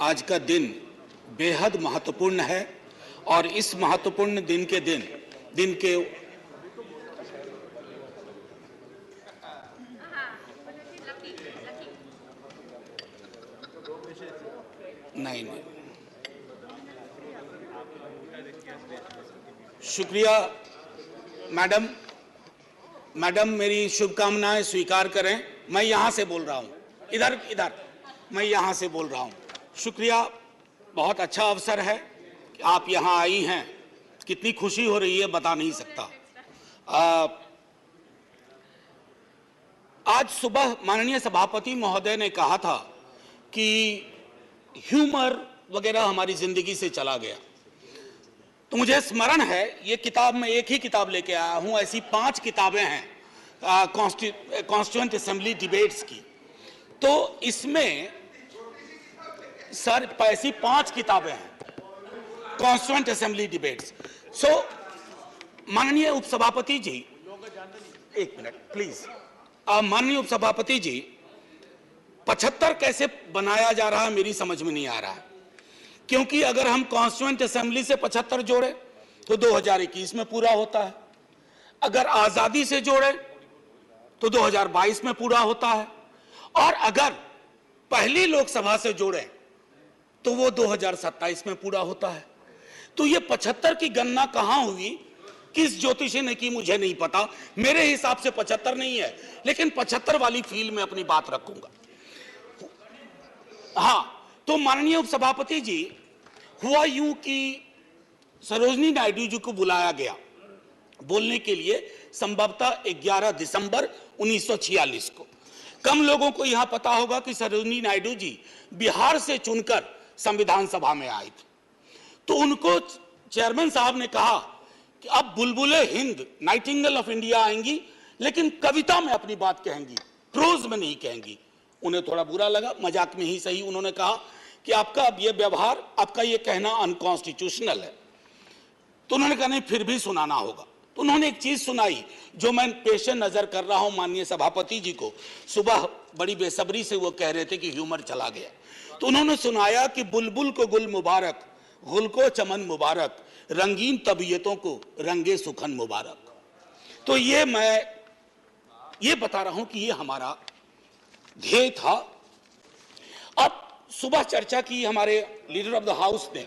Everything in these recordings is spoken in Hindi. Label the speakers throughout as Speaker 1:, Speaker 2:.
Speaker 1: आज का दिन बेहद महत्वपूर्ण है और इस महत्वपूर्ण दिन के नहीं शुक्रिया मैडम मेरी शुभकामनाएं स्वीकार करें। मैं यहां से बोल रहा हूं, इधर मैं यहां से बोल रहा हूं। शुक्रिया, बहुत अच्छा अवसर है कि आप यहां आई हैं। कितनी खुशी हो रही है बता नहीं सकता। आज सुबह माननीय सभापति महोदय ने कहा था कि ह्यूमर वगैरह हमारी जिंदगी से चला गया, तो मुझे स्मरण है ये किताब, मैं एक ही किताब लेके आया हूं, ऐसी 5 किताबें हैं कॉन्स्टिट्यूएंट असेंबली डिबेट्स की। तो इसमें सर ऐसी 5 किताबें हैं कॉन्स्टिट्यूएंट असेंबली डिबेट्स। सो माननीय उपसभापति जी, एक मिनट प्लीज। माननीय उपसभापति जी, 75 कैसे बनाया जा रहा है मेरी समझ में नहीं आ रहा है, क्योंकि अगर हम कॉन्स्टिट्यूएंट असेंबली से 75 जोड़े तो 2021 में पूरा होता है, अगर आजादी से जोड़े तो 2022 में पूरा होता है, और अगर पहली लोकसभा से जोड़े तो वो 2027 में पूरा होता है। तो ये 75 की गणना कहां हुई, किस ज्योतिषी ने की, मुझे नहीं पता। मेरे हिसाब से 75 नहीं है, लेकिन 75 वाली फील में अपनी बात रखूंगा। हां, तो माननीय उपसभापति जी, हुआ यूं कि सरोजिनी नायडू जी को बुलाया गया बोलने के लिए संभवतः 11 दिसंबर 1946 को। कम लोगों को यहां पता होगा कि सरोजिनी नायडू जी बिहार से चुनकर संविधान सभा में आए थे। तो उनको चेयरमैन साहब ने कहा कि अब बुलबुले हिंद, नाइटिंगेल ऑफ इंडिया आएंगी, लेकिन कविता में अपनी बात कहेंगी, प्रोज में नहीं कहेंगी। उन्हें थोड़ा बुरा लगा, मजाक में ही सही। उन्होंने कहा कि आपका अब ये व्यवहार, आपका ये कहना अनकॉन्स्टिट्यूशनल है। तो उन्होंने कहा नहीं, फिर भी सुनाना होगा। तो उन्होंने एक चीज सुनाई जो मैं पेशे नजर कर रहा हूं माननीय सभापति जी को। सुबह बड़ी बेसब्री से वो कह रहे थे कि ह्यूमर चला गया, तो उन्होंने सुनाया कि बुलबुल को गुल मुबारक, गुल को चमन मुबारक, रंगीन तबीयतों को रंगे सुखन मुबारक। तो ये मैं ये बता रहा हूं कि ये हमारा ध्येय था। अब सुबह चर्चा की, हमारे लीडर ऑफ द हाउस ने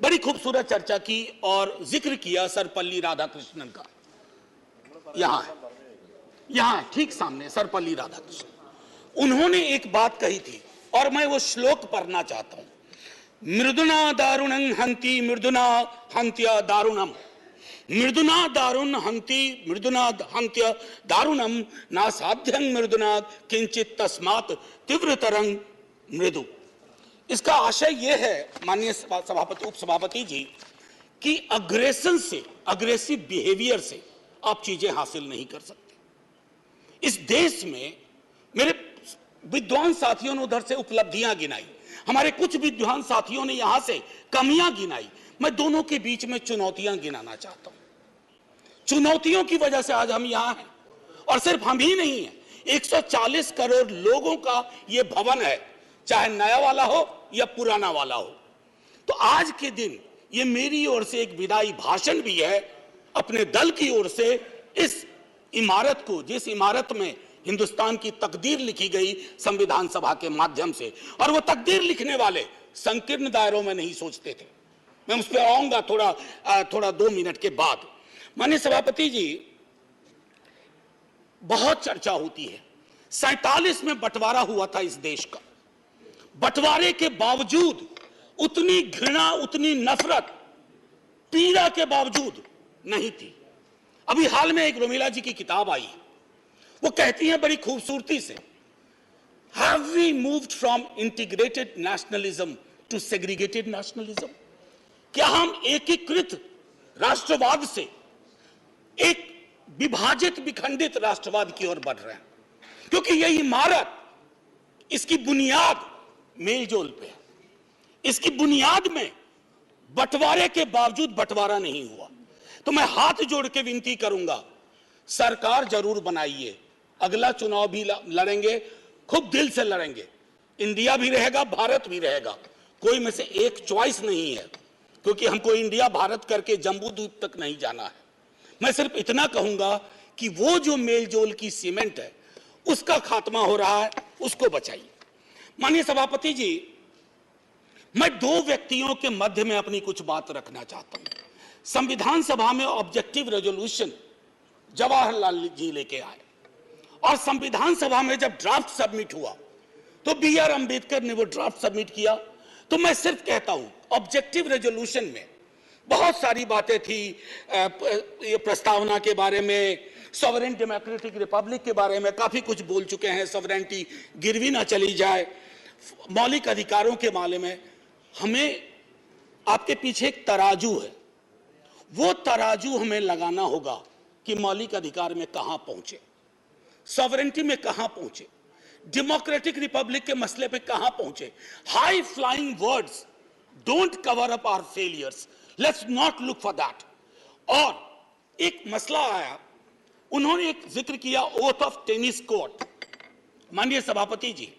Speaker 1: बड़ी खूबसूरत चर्चा की और जिक्र किया सर्वपल्ली राधाकृष्णन का। यहां ठीक सामने सर्वपल्ली राधाकृष्णन। उन्होंने एक बात कही थी और मैं वो श्लोक पढ़ना चाहता हूं। मृदुना दारुणं हंति मृदुना हंत्य दारुणम, मृदुना दारुण हंति मृदुना हंत्य दारुणम, ना साध्यं मृदुना किंचित तस्मात् तीव्रतरं मृदु। इसका आशय यह है माननीय सभापति, उपसभापति जी, कि अग्रेशन से, अग्रेसिव बिहेवियर से आप चीजें हासिल नहीं कर सकते। इस देश में मेरे विद्वान साथियों ने उधर से उपलब्धियां गिनाई, हमारे कुछ विद्वान साथियों ने यहां से कमियां गिनाई। मैं दोनों के बीच में चुनौतियां गिनाना चाहता हूं। चुनौतियों की वजह से आज हम यहां हैं, और सिर्फ हम ही नहीं हैं, 140 करोड़ लोगों का यह भवन है, चाहे नया वाला हो या पुराना वाला हो। तो आज के दिन ये मेरी ओर से एक विदाई भाषण भी है, अपने दल की ओर से, इस इमारत को, जिस इमारत में हिंदुस्तान की तकदीर लिखी गई संविधान सभा के माध्यम से, और वो तकदीर लिखने वाले संकीर्ण दायरों में नहीं सोचते थे। मैं उस पर आऊंगा थोड़ा 2 मिनट के बाद। माननीय सभापति जी, बहुत चर्चा होती है, 47 में बंटवारा हुआ था इस देश का। बंटवारे के बावजूद उतनी घृणा, उतनी नफरत, पीड़ा के बावजूद नहीं थी। अभी हाल में एक रोमिला जी की किताब आई, वो कहती हैं बड़ी खूबसूरती से, Have we moved from integrated nationalism to segregated nationalism? क्या हम एकीकृत राष्ट्रवाद से एक विभाजित, विखंडित राष्ट्रवाद की ओर बढ़ रहे हैं? क्योंकि यह इमारत, इसकी बुनियाद मेलजोल पे है। इसकी बुनियाद में बंटवारे के बावजूद बंटवारा नहीं हुआ। तो मैं हाथ जोड़ के विनती करूंगा, सरकार जरूर बनाइए, अगला चुनाव भी लड़ेंगे, खूब दिल से लड़ेंगे। इंडिया भी रहेगा, भारत भी रहेगा, कोई में से एक चॉइस नहीं है, क्योंकि हमको इंडिया भारत करके जम्बू द्वीप तक नहीं जाना है। मैं सिर्फ इतना कहूंगा कि वो जो मेलजोल की सीमेंट है उसका खात्मा हो रहा है, उसको बचाइए। माननीय सभापति जी, मैं दो व्यक्तियों के मध्य में अपनी कुछ बात रखना चाहता हूं। संविधान सभा में ऑब्जेक्टिव रेजोल्यूशन जवाहरलाल जी लेके आए और संविधान सभा में जब ड्राफ्ट सबमिट हुआ तो बी.आर. अंबेडकर ने वो ड्राफ्ट सबमिट किया। तो मैं सिर्फ कहता हूं, ऑब्जेक्टिव रेजोल्यूशन में बहुत सारी बातें थी, ये प्रस्तावना के बारे में, सॉवरेन डेमोक्रेटिक रिपब्लिक के बारे में काफी कुछ बोल चुके हैं, सॉवरेनिटी गिरवी ना चली जाए, मौलिक अधिकारों के बारे में। हमें आपके पीछे एक तराजू है, वो तराजू हमें लगाना होगा कि मौलिक अधिकार में कहां पहुंचे, सॉवरेनिटी में कहां पहुंचे, डेमोक्रेटिक रिपब्लिक के मसले पे कहां पहुंचे। High flying words don't cover up our failures, let's not look for that. और एक मसला आया, उन्होंने एक जिक्र किया ओथ ऑफ टेनिस कोर्ट। माननीय सभापति जी,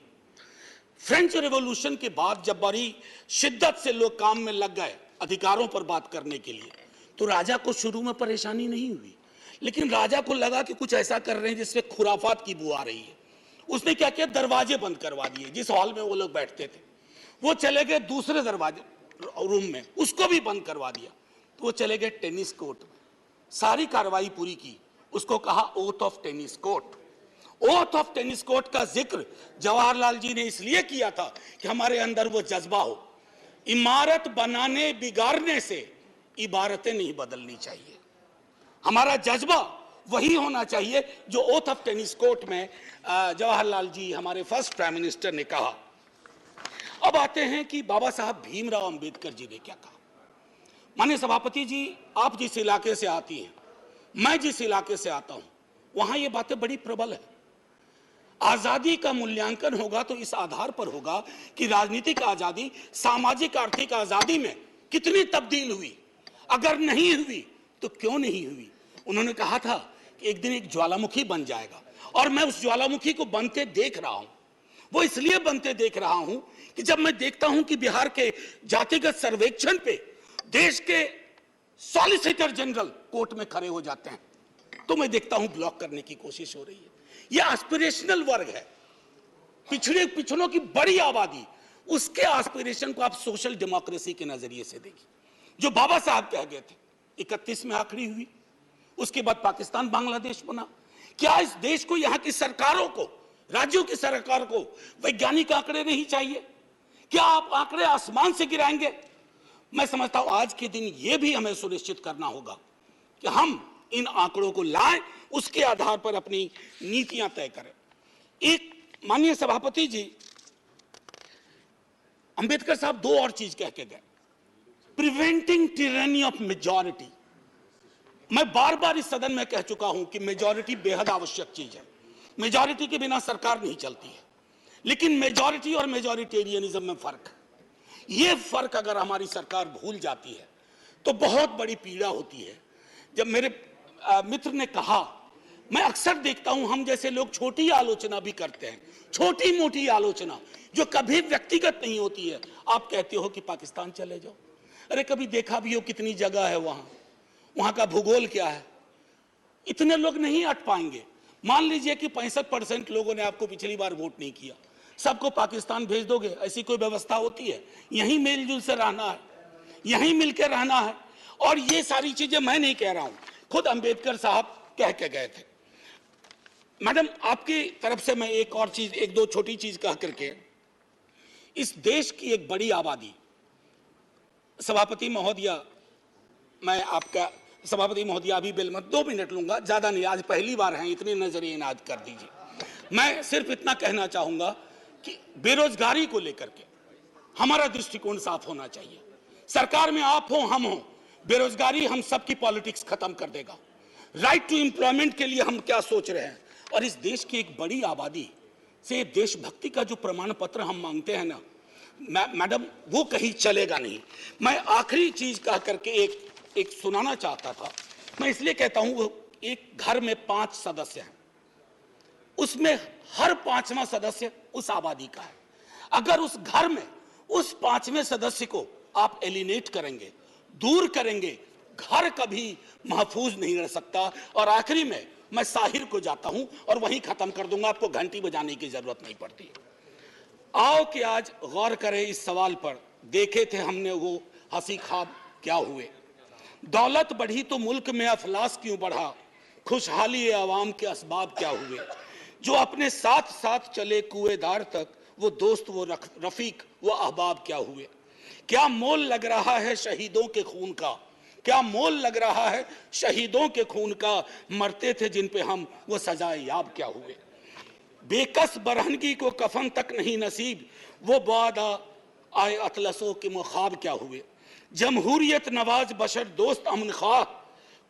Speaker 1: फ्रेंच रिवॉल्यूशन के बाद जब बड़ी शिद्दत से लोग काम में लग गए अधिकारों पर बात करने के लिए, तो राजा को शुरू में परेशानी नहीं हुई, लेकिन राजा को लगा कि कुछ ऐसा कर रहे हैं जिससे खुराफात की बू आ रही है। उसने क्या किया, दरवाजे बंद करवा दिए। जिस हॉल में वो लोग बैठते थे वो चले गए दूसरे दरवाजे रूम में, उसको भी बंद करवा दिया। तो वो चले गए टेनिस कोर्ट में, सारी कार्रवाई पूरी की, उसको कहा oath of tennis court. Oath of tennis court का जिक्र जवाहरलाल जी ने इसलिए किया था कि हमारे अंदर वो जज्बा हो, इमारत बनाने बिगाड़ने से इबारतें नहीं बदलनी चाहिए। हमारा जज्बा वही होना चाहिए जो ओथ ऑफ टेनिस कोर्ट में जवाहरलाल जी, हमारे फर्स्ट प्राइम मिनिस्टर, ने कहा। अब आते हैं कि बाबा साहब भीमराव अंबेडकर जी ने क्या कहा। माननीय सभापति जी, आप जिस इलाके से आती हैं, मैं जिस इलाके से आता हूं, वहां ये बातें बड़ी प्रबल है। आजादी का मूल्यांकन होगा तो इस आधार पर होगा कि राजनीतिक आजादी, सामाजिक आर्थिक आजादी में कितनी तब्दील हुई। अगर नहीं हुई तो क्यों नहीं हुई। उन्होंने कहा था कि एक दिन एक ज्वालामुखी बन जाएगा, और मैं उस ज्वालामुखी को बनते देख रहा हूं। वो इसलिए बनते देख रहा हूं कि जब मैं देखता हूं कि बिहार के जातिगत सर्वेक्षण पे देश के सॉलिसिटर जनरल कोर्ट में खड़े हो जाते हैं, तो मैं देखता हूं ब्लॉक करने की कोशिश हो रही है। यह एस्पिरेशनल वर्ग है, पिछड़ों की बड़ी आबादी, उसके एस्पिरेशन को आप सोशल डेमोक्रेसी के नजरिए से देखिए। जो बाबा साहब कह गए थे 31 में आखिरी हुई, उसके बाद पाकिस्तान बांग्लादेश बना। क्या इस देश को, यहां की सरकारों को, राज्यों की सरकार को वैज्ञानिक आंकड़े नहीं चाहिए? क्या आप आंकड़े आसमान से गिराएंगे? मैं समझता हूं आज के दिन यह भी हमें सुनिश्चित करना होगा कि हम इन आंकड़ों को लाएं, उसके आधार पर अपनी नीतियां तय करें। एक माननीय सभापति जी, अंबेडकर साहब दो और चीज कह के गए, प्रिवेंटिंग टिरनी ऑफ मेजॉरिटी। मैं बार बार इस सदन में कह चुका हूं कि मेजॉरिटी बेहद आवश्यक चीज है, मेजॉरिटी के बिना सरकार नहीं चलती है, लेकिन मेजॉरिटी और मेजॉरिटेरियनिज्म में फर्क है। यह फर्क अगर हमारी सरकार भूल जाती है तो बहुत बड़ी पीड़ा होती है। जब मेरे मित्र ने कहा, मैं अक्सर देखता हूं हम जैसे लोग छोटी आलोचना भी करते हैं, छोटी मोटी आलोचना जो कभी व्यक्तिगत नहीं होती है। आप कहते हो कि पाकिस्तान चले जाओ, अरे कभी देखा भी हो कितनी जगह है वहां का भूगोल क्या है, इतने लोग नहीं अट पाएंगे। मान लीजिए कि 65% लोगों ने आपको पिछली बार वोट नहीं किया, सबको पाकिस्तान भेज दोगे? ऐसी कोई व्यवस्था होती है? यहीं मेलजुल से रहना है, यहीं मिलकर रहना है। और ये सारी चीजें मैं नहीं कह रहा हूं, खुद अंबेडकर साहब कह के गए थे। मैडम, आपकी तरफ से मैं एक और चीज, एक दो छोटी चीज कह करके, इस देश की एक बड़ी आबादी, सभापति महोदया, मैं आपका सभापति महोदया अभी बिल मत 2 मिनट लूंगा, ज्यादा नहीं, आज पहली बार हैं, इतने नजरिए इनाद कर दीजिए। मैं सिर्फ इतना कहना चाहूंगा कि बेरोजगारी को लेकर के हमारा दृष्टिकोण साफ होना चाहिए। सरकार में आप हो, हम हो, बेरोजगारी हम सबकी पॉलिटिक्स खत्म कर देगा। राइट टू एम्प्लॉयमेंट के लिए हम क्या सोच रहे हैं, और इस देश की एक बड़ी आबादी से देशभक्ति का जो प्रमाण पत्र हम मांगते हैं ना मैडम, वो कहीं चलेगा नहीं। मैं आखिरी चीज कह करके एक सुनाना चाहता था। मैं इसलिए कहता हूं, एक घर में 5 सदस्य हैं, उसमें हर 5वां सदस्य उस आबादी का है। अगर उस घर में उस पांचवें सदस्य को आप एलिनेट करेंगे, दूर करेंगे, घर कभी महफूज नहीं रह सकता। और आखिरी में मैं साहिर को जाता हूं और वहीं खत्म कर दूंगा, आपको घंटी बजाने की जरूरत नहीं पड़ती। आओ कि आज गौर करें इस सवाल पर, देखे थे हमने वो हंसी ख्वाब क्या हुए। दौलत बढ़ी तो मुल्क में अफलास क्यों बढ़ा, खुशहाली आवाम के असबाब क्या हुए। जो अपने साथ साथ चले कुएदार तक, वो दोस्त वो रफीक वो अहबाब क्या हुए। क्या मोल लग रहा है शहीदों के खून का, क्या मोल लग रहा है शहीदों के खून का, मरते थे जिन पे हम वो सजाए याब क्या हुए। बेकस बरहनगी को कफन तक नहीं नसीब, वो बादा आए अतलसों के मुखाब क्या हुए। जमहूरियत नवाज बशर दोस्त अमन ख्वाह,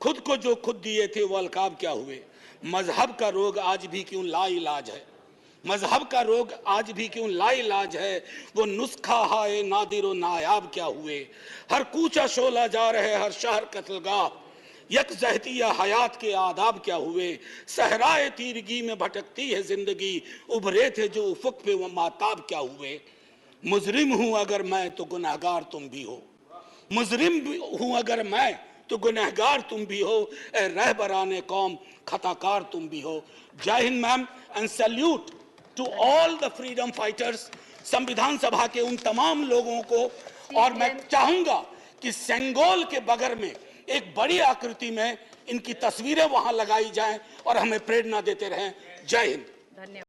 Speaker 1: खुद को जो खुद दिए थे वो अलकाब क्या हुए। मजहब का रोग आज भी क्यों लाइलाज है, मजहब का रोग आज भी क्यों लाइलाज है, वो नुस्खा हाय नादिर व नायाब क्या हुए। हर कूचा शोला जा रहे हर शहर कत्लगाह, यकजहतिया हयात के आदाब क्या हुए। सहराए तीरगी में भटकती है जिंदगी, उभरे थे जो उफक पे वो माताब क्या हुए। मुजरिम हूं अगर मैं तो गुनहगार तुम भी हो, मुजरिम हूं अगर मैं तो गुनहगार तुम भी हो, ए रहबराने कौम खताकार तुम भी हो। जय हिंद ma'am, and salute to all the freedom fighters. संविधान सभा के उन तमाम लोगों को, और मैं चाहूंगा कि सेंगोल के बगर में एक बड़ी आकृति में इनकी तस्वीरें वहां लगाई जाएं और हमें प्रेरणा देते रहें। जय हिंद।